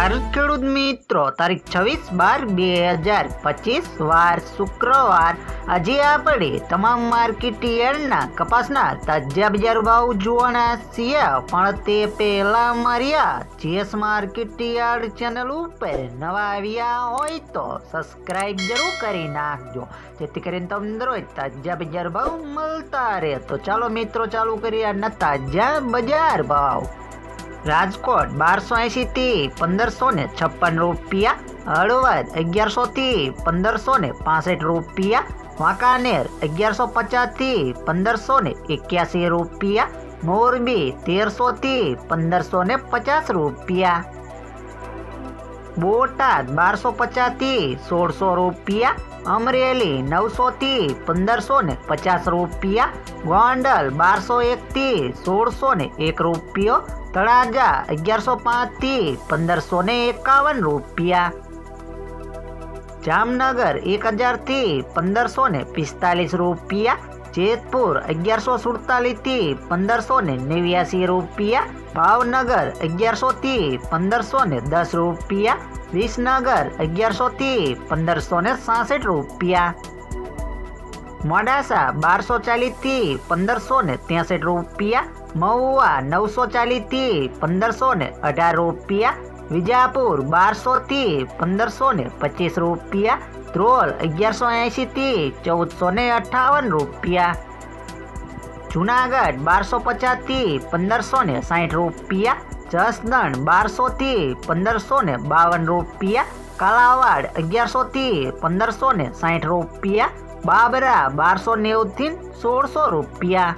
નમસ્કાર ખેડૂત મિત્રો, તારીખ 26/12/2025 વાર શુક્રવાર। આજે આપણે તમામ માર્કેટ યાર્ડના કપાસના તાજા બજાર ભાવ જોવાના છીએ, પણ તે પહેલા મારી આ જેએસ માર્કેટ યાર્ડ ચેનલ ઉપર નવા આવ્યા હોય તો સબસ્ક્રાઇબ જરૂર કરી નાખજો, જેથી કરીને તમને રોજ તાજા બજાર ભાવ મળતા રહે। તો ચાલો મિત્રો ચાલુ કરીએ આજના તાજા બજાર ભાવ। રાજકોટ 1280 થી 1556 રૂપિયા, હળવદ 1100 થી 1565 રૂપિયા, વાંકાનેર 1150 થી 1581 રૂપિયા, મોરબી 1300 થી 1550 રૂપિયા, બોટાદ 1250 થી 1600 રૂપિયા, અમરેલી 900 થી 1550 રૂપિયા, ગોંડલ 1201 થી 1601 રૂપિયો, તળાજા 1105 થી 1551 રૂપિયા, જામનગર 1000 થી 1545 રૂપિયા, જેતપુર 1147 થી 1589 રૂપિયા, ભાવનગર 1100 થી 1510 રૂપિયા, વિસનગર 1100 થી 1566 રૂપિયા, મોડાસા 1240 થી 1563 રૂપિયા, મહુવા 940 થી 1518 રૂપિયા, વિજાપુર 1200 થી 1525 રૂપિયા, ધ્રોલ 1180 થી 1458 રૂપિયા, જુનાગઢ 1250 થી 1560 રૂપિયા, જસદણ 1200 થી 1552 રૂપિયા, કાલાવાડ 1100 થી 1560 રૂપિયા, બાબરા 1290 થી 1600 રૂપિયા।